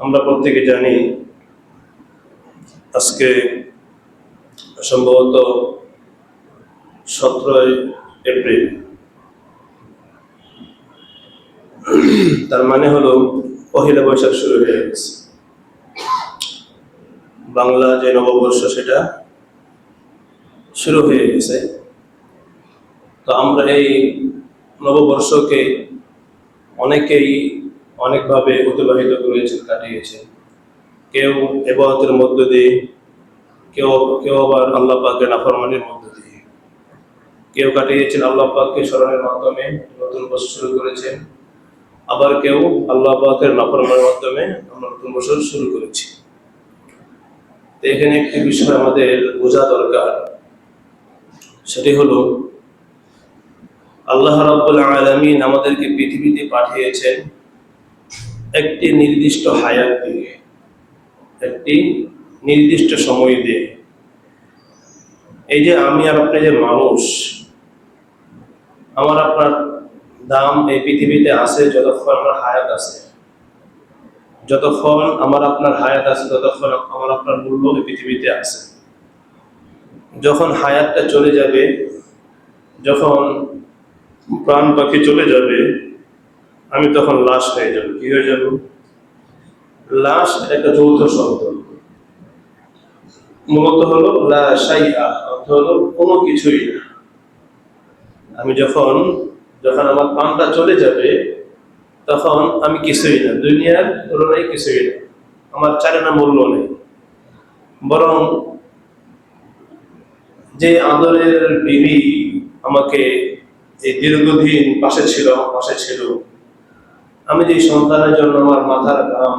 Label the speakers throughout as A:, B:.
A: আমরা প্রত্যেকে জানি আজকে সম্ভবত 17 এপ্রিল। তার মানে হলো পহেলা বৈশাখ শুরু হয়ে গেছে। বাংলা যে নববর্ষ সেটা শুরু হয়ে গেছে। তো আমরা এই নববর্ষকে অনেকেই অনেকভাবে অতিবাহিত করেছেন, কাটিয়েছেন। কেউ ইবাদতের মধ্য দিয়ে, কেউ কেউ আবার আল্লাহ পাকের নাফরমানির মধ্য দিয়ে, কেউ কাটিয়েছেন আল্লাহ পাককে স্মরণের মাধ্যমে, নতুন বছর শুরু করেছেন। আবার কেউ আল্লাহ পাকের নাফরমানির মাধ্যমে আমরা নতুন বছর শুরু করেছি। তো এখানে একটি বিষয় আমাদের বোঝা দরকার, সেটি হলো আল্লাহ রাব্বুল আলামিন আমাদেরকে পৃথিবীতে পাঠিয়েছেন একটি নির্দিষ্ট হায়াত দিয়ে, একটি নির্দিষ্ট সময় দিয়ে। এই যে আমি আর আপনি যে মানুষ, আমার আপনার দাম এই পৃথিবীতে আছে যতক্ষণ আমার হায়াত আছে। যতক্ষণ আমার আপনার হায়াত আছে ততক্ষণ আমার আপনার মূল্য এই পৃথিবীতে আছে। যখন হায়াতটা চলে যাবে, যখন প্রাণ পাখি চলে যাবে, আমি তখন লাশ হয়ে যাব। কি হয়ে যাব? লাশ একটা যৌথ শব্দ, মূলত হলো লা শাইআ, অর্থ হলো কোনো কিছুই না। আমি যখন আমার প্রাণটা চলে যাবে তখন আমি কিছুই না, দুনিয়ার তুলনায় কিছুই না, আমার চারেনা মূল্য নেই। বরং যে আদরের বিবি আমাকে এই দীর্ঘদিন পাশে ছিল, আমি যে সন্তানের জন্য আমার মাথার ঘাম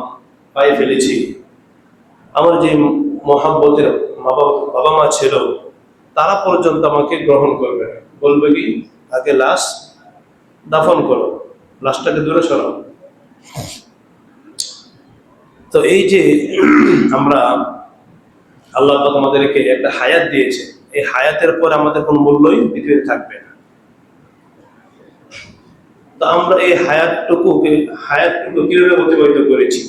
A: পায়ে ফেলেছি, আমার যে মহাব্বতের বাবা মা ছিল, তারা পর্যন্ত আমাকে গ্রহণ করবে না। বলবে কি, আগে লাশ দাফন করো, লাশটাকে দূরে সরাও। তো এই যে আমরা আল্লাহ পাক আমাদেরকে একটা হায়াত দিয়েছে, এই হায়াতের পর আমাদের কোনো মূল্যই পৃথিবীতে থাকবে না। তো আমরা এই হায়াতটুকু কিভাবে অতিবাহিত করেছি,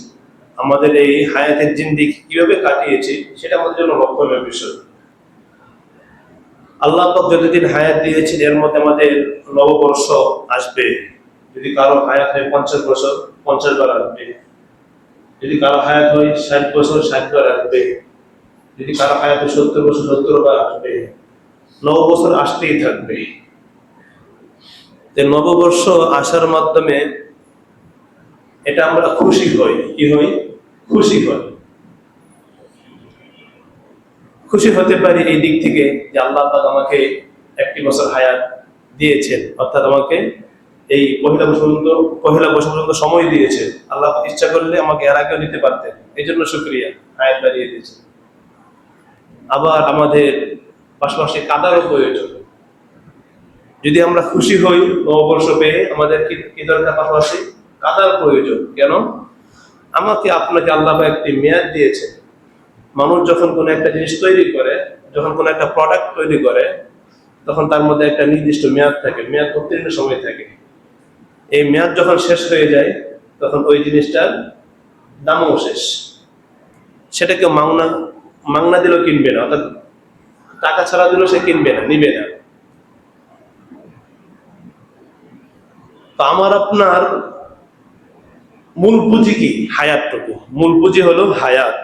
A: আমাদের এই হায়াতের জিন্দেগি কিভাবে কাটিয়েছি, সেটা আমাদের জন্য লক্ষণীয় বিষয়। আল্লাহ পাক যতদিন হায়াত দিয়েছেন এর মধ্যে আমাদের নববর্ষ আসবে। যদি কারো হায়াত হয় 50 বছর, 50 বার আসবে। যদি কারো হায়াত হয় 60 বছর, 60 বার আসবে। যদি কারো হায়াত হয় 70 বছর, 70 বার আসবে। নববর্ষ আসতেই থাকবে। নববর্ষ আসার মাধ্যমে এটা আমরা খুশি হই। কি হই? খুশি হই। খুশি হতে পারি এই দিক থেকে যে আল্লাহ পাক আমাকে একটি বছর হায়াত দিয়েছেন, অর্থাৎ আমাকে এই পহেলা বছর পর্যন্ত সময় দিয়েছেন। আল্লাহ ইচ্ছা করলে আমাকে এর আগেও দিতে পারতেন, এই জন্য শুকরিয়া, হায়াত বাড়িয়ে দিয়েছেন। আবার আমাদের পাশাপাশি কাদারও প্রয়োজন। যদি আমরা খুশি হই নববর্ষ পেয়ে, আমাদের কি দরকার? পাশাপাশি কাদার প্রয়োজন। কেন? আমাকে আপনাকে আল্লাহ একটি মেয়াদ দিয়েছে। মানুষ যখন কোনো একটা জিনিস তৈরি করে, যখন কোনো একটা প্রোডাক্ট তৈরি করে, তখন তার মধ্যে একটা নির্দিষ্ট মেয়াদ থাকে, মেয়াদ উত্তীর্ণ সময় থাকে। এই মেয়াদ যখন শেষ হয়ে যায় তখন ওই জিনিসটার দামও শেষ। সেটা কেউ মাংনা দিলেও কিনবে না, অর্থাৎ টাকা ছাড়া দিলেও সে কিনবে না, নিবে না। তো আমার আপনার মূল পুঁজি কি? হায়াতটুকু। মূল পুঁজি হলো হায়াত।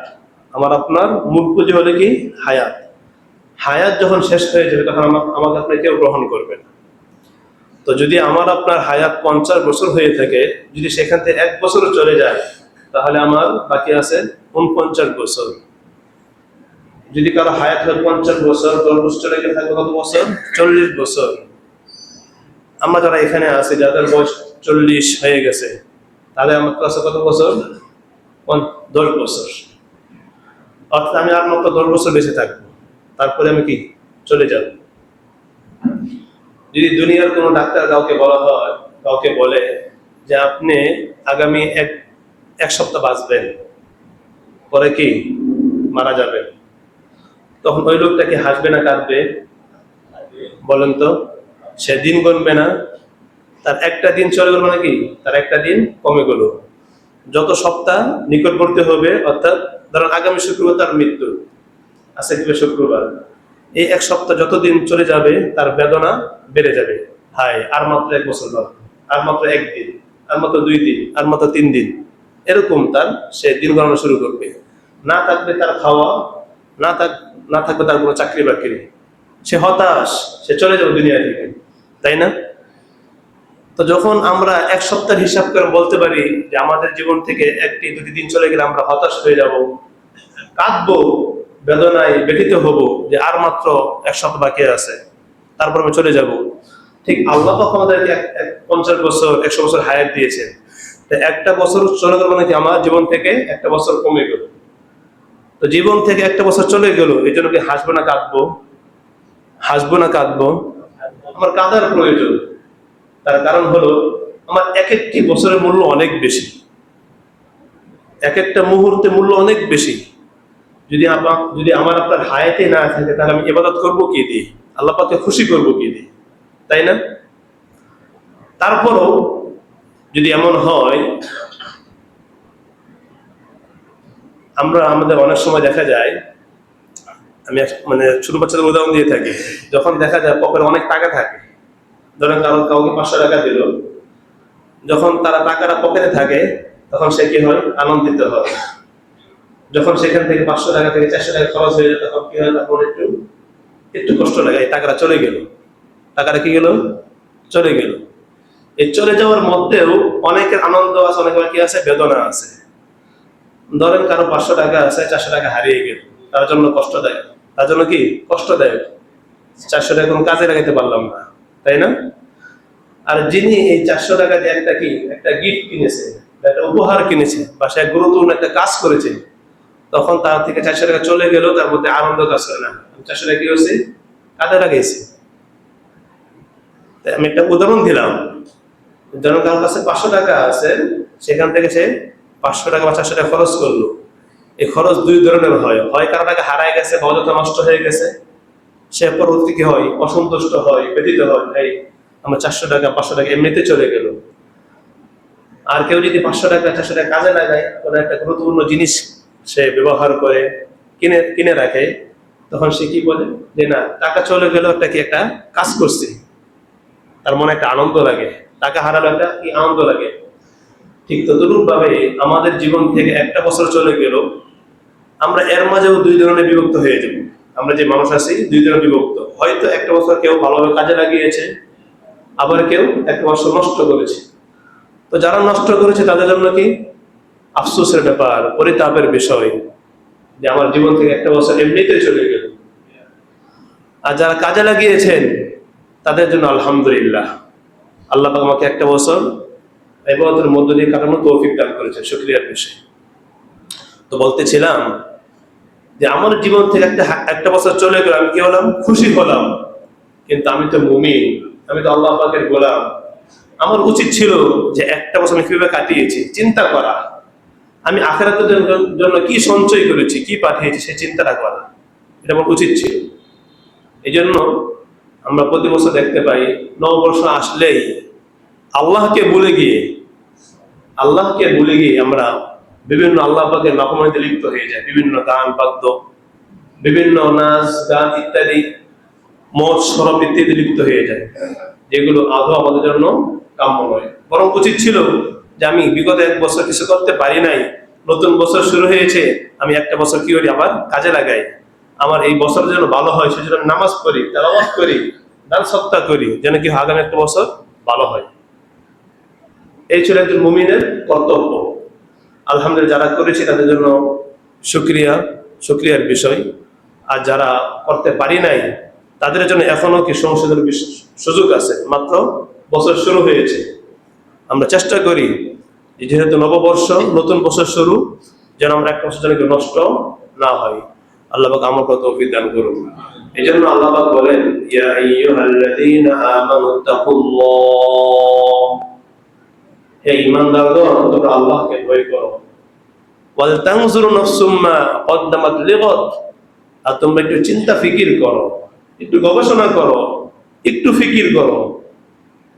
A: আমার আপনার মূল পুঁজি হলো কি? হায়াত। হায়াত যখন শেষ হয়ে যাবে তখন আমাকে আপনাকে কেউ গ্রহণ করবে না। তো যদি আমার আপনার হায়াত 50 বছর হয়ে থাকে, যদি সেখান থেকে 1 বছর চলে যায়, তাহলে আমার বাকি আছে 49 বছর। যদি কারো হায়াত হয় 50 বছর, 10 বছর চলে গেলে থাকবে কত বছর? 40 বছর। আমরা যারা এখানে আছি, যাদের বয়স 40 হয়ে গেছে, তাহলে আমার কাছে কত বছর? 10 বছর। অর্থাৎ আমি আর মাত্র 10 বছর বেঁচে থাকবো, তারপরে আমি কি চলে যাব। যদি দুনিয়ার কোনো ডাক্তার কাউকে বলে যে আপনি আগামী এক সপ্তাহ বাঁচবেন, পরে কি মারা যাবেন, তখন ওই লোকটা কি হাসবে না কাঁদবে? বলেন তো। সে দিন গণবে না, তার একটা দিন চলে গেল, মানে কি তার একটা দিন কমে গেল। যত সপ্তাহ নিকটবর্তী হবে, অর্থাৎ ধরেন আগামী শুক্রবার তার মৃত্যু, আজকে কি শুক্রবার, এই এক সপ্তাহ যতদিন চলে যাবে তার বেদনা বেড়ে যাবে। হায়, আর মাত্র 1 বছর বাকি, আর মাত্র 1 দিন, আর মাত্র 2 দিন, আর মাত্র 3 দিন, এরকম তার সে দিন গণনা শুরু করবে। না থাকবে তার খাওয়া, না থাকবে তার কোনো চাকরি বাকরি, সে হতাশ, সে চলে যাবে দুনিয়া থেকে, তাই না? তো যখন আমরা এক সপ্তাহের হিসাব করে বলতে পারি যে আমাদের জীবন থেকে 1-2 দিন চলে গেলে আমরা হতাশ হয়ে যাব, কাঁদবো, বেদনায় ব্যথিত হব যে আর মাত্র 1 সপ্তাহ বাকি আছে, তারপর আমি চলে যাব। ঠিক আল্লাহ পাক আমাদেরকে 50 বছর 100 বছর হায়াত দিয়েছেন, তো একটা বছর চলে গেল মানে কি আমার জীবন থেকে একটা বছর কমে গেল। তো জীবন থেকে একটা বছর চলে গেল, এই জন্য কি হাসবো না কাঁদবো? হাসবো না কাঁদবো? আমার কাঁদার প্রয়োজন। তার কারণ হলো আমার এক একটি বছরের মূল্য অনেক বেশি, এক একটা মুহূর্তে মূল্য অনেক বেশি। যদি আমার আপনার হায়াতে না থাকে, তাহলে আমি ইবাদত করবো কি দিয়ে? আল্লাহ পাককে খুশি করবো কি দিয়ে? তাই না? তারপরও যদি এমন হয়, আমাদের অনেক সময় দেখা যায়, আমি মানে ছোট বাচ্চাদের উদাহরণ দিয়ে থাকি, যখন দেখা যায় পকেটে অনেক টাকা থাকে, ধরেন কাউকে 500 টাকা দিল, যখন তারা টাকাটা পকেটে থাকে তখন সে কি হয়? আনন্দিত হয়। যখন সেখান থেকে 500 টাকা থেকে 400 টাকা খরচ হয়ে যায়, তখন কি হয়? তখন একটু একটু কষ্ট লাগে, এই টাকাটা চলে গেল। টাকাটা কি গেল? চলে গেল। এই চলে যাওয়ার মধ্যেও অনেকের আনন্দ আছে, অনেকের কি আছে? বেদনা আছে। ধরেন কারো 500 টাকা আছে, 400 টাকা হারিয়ে গেল, তার জন্য কষ্টদায়ক। তার জন্য কি কষ্টদায়ক? 400 টাকা কোনো কাজে লাগাইতে পারলাম না, তাই না? আর যিনি এই 400 টাকা দিয়ে একটা গিফট কিনেছে, একটা উপহার কিনেছে, বা সে গুরুত্বপূর্ণ একটা কাজ করেছে, তখন তার থেকে 400 টাকা চলে গেল, তার মধ্যে আনন্দ কাজ করে না। 400 টাকা কি হয়েছে? কাজে লাগাইছে। আমি একটা উদাহরণ দিলাম, যখন কারোর কাছে 500 টাকা আছে, সেখান থেকে সে 500 টাকা বা 400 টাকা খরচ করলো। এই খরচ 2 ধরনের হয়, হয় কারো টাকা হারায় গেছে বা অযথা নষ্ট হয়ে গেছে, সে পরবর্তী কি হয়? অসন্তুষ্ট হয়, ব্যথিত হয়, ভাই আমার 400 টাকা 500 টাকা এমনিতে চলে গেল। আর কেউ যদি 500 টাকা 400 টাকা কাজে লাগায়, কোনো একটা গুরুত্বপূর্ণ জিনিস সে ব্যবহার করে, কিনে রাখে, তখন সে কি বলে যে না, টাকা চলে গেল, একটা কাজ করছি, তার মনে একটা আনন্দ লাগে। টাকা হারালো, একটা কি আনন্দ লাগে। ঠিক তদ্রূপ ভাবে আমাদের জীবন থেকে একটা বছর চলে গেল, আমরা এর মাঝেও 2 ধরনের বিভক্ত হয়ে যাব। আমরা যে মানুষ আছি 2 ধরনের বিভক্ত। হয়তো একটা বছর কেউ ভালোভাবে কাজে লাগিয়েছে, আবার কেউ একটা বছর নষ্ট করেছে। তো যারা নষ্ট করেছে তাদের জন্য কি আফসোসের ব্যাপার, পরিতাপের বিষয়, যে আমার জীবন থেকে একটা বছর এমনিতেই চলে গেল। আর যারা কাজে লাগিয়েছেন তাদের জন্য আলহামদুলিল্লাহ, আল্লাহ পাক আমাকে একটা বছর ইবাদতের মধ্য দিয়ে কাটানোর তৌফিক দান করেছেন, শুকরিয়ার বিষয়। তো বলতেছিলাম যে আমার জীবন থেকে একটা বছর চলে গেল, আমি কি হলাম? খুশি হলাম। কিন্তু আমি তো মুমিন, আমি তো আল্লাহ পাকের গোলাম। আমার উচিত ছিল যে একটা বছর আমি কিভাবে কাটিয়েছি চিন্তা করা, আমি আখিরাতের জন্য কি সঞ্চয় করেছি, কি পাঠিয়েছি, সেই চিন্তাটা করা, এটা আমার উচিত ছিল। এই জন্য আমরা প্রতি বছর দেখতে পাই, নববর্ষ আসলেই আল্লাহকে ভুলে গিয়ে আমরা বিভিন্ন আল্লাহ পাকের নাফরমানিতে লিপ্ত হয়ে যায়। বিভিন্ন গান বাদ্য, বিভিন্ন নাচ গান ইত্যাদি, মদ শরাব ইত্যাদি লিপ্ত হয়ে যায়, যেগুলো আদৌ আমাদের জন্য কাম্য নয়। বরং উচিত ছিল যে আমি বিগত 1 বছর কিছু করতে পারি নাই, নতুন বছর শুরু হয়েছে, আমি একটা বছর কি করি? আবার কাজে লাগাই। আমার এই বছরের জন্য ভালো হয়, সেজন্য আমি নামাজ পড়ি, তেলাওয়াত করি, দান সদকা করি, যেন কি আগামী একটা বছর ভালো হয়। এই ছিল একজন মুমিনের কর্তব্য। আলহামদুলিল্লাহ, যারা করেছে তাদের জন্য শুকরিয়ার বিষয়। আর যারা করতে পারি নাই, তাদের জন্য এখনো কি সংশোধনের সুযোগ আছে, মাত্র বছর শুরু হয়েছে। আমরা চেষ্টা করি যেহেতু নববর্ষ, নতুন বছর শুরু, যেন আমরা একটা বছর যেন নষ্ট না হয়। আল্লাহ পাক আমাকে তৌফিক দান করুন। এই জন্য আল্লাহ পাক বলেন, ইয়া আইয়ুহাল্লাযীনা আমানু তাকুল্লাহ, হে ঈমানদারগণ, তোমরা আল্লাহকে ভয় করো। ওয়াল তানজুরু নাফসুম মা কদ্দামাত লিগাদ, আর তোমরা একটু চিন্তা ফিকির করো, একটু গবেষণা করো, একটু ফিকির করো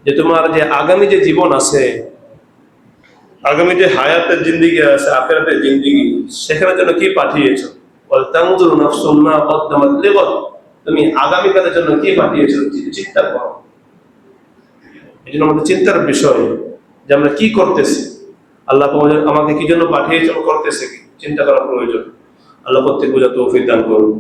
A: যে তোমার যে আগামী যে জীবন আছে, আগামীতে হায়াতের জিন্দিগি আছে, আখিরাতের জিন্দিগি, সেখানের জন্য কি পাঠিয়েছো? ওয়াল তানজুরু নাফসুম মা কদ্দামাত লিগাদ, তুমি আগামীকালের জন্য কি পাঠিয়েছো চিন্তা করো। এই জন্য আমাদের চিন্তার বিষয় যে আমরা কি করতেছি, আল্লাহ আমাকে কি জন্য পাঠিয়েছেন, করতেছে কি, চিন্তা করা প্রয়োজন। আল্লাহ প্রত্যেক বোঝা তৌফিক দান করুন।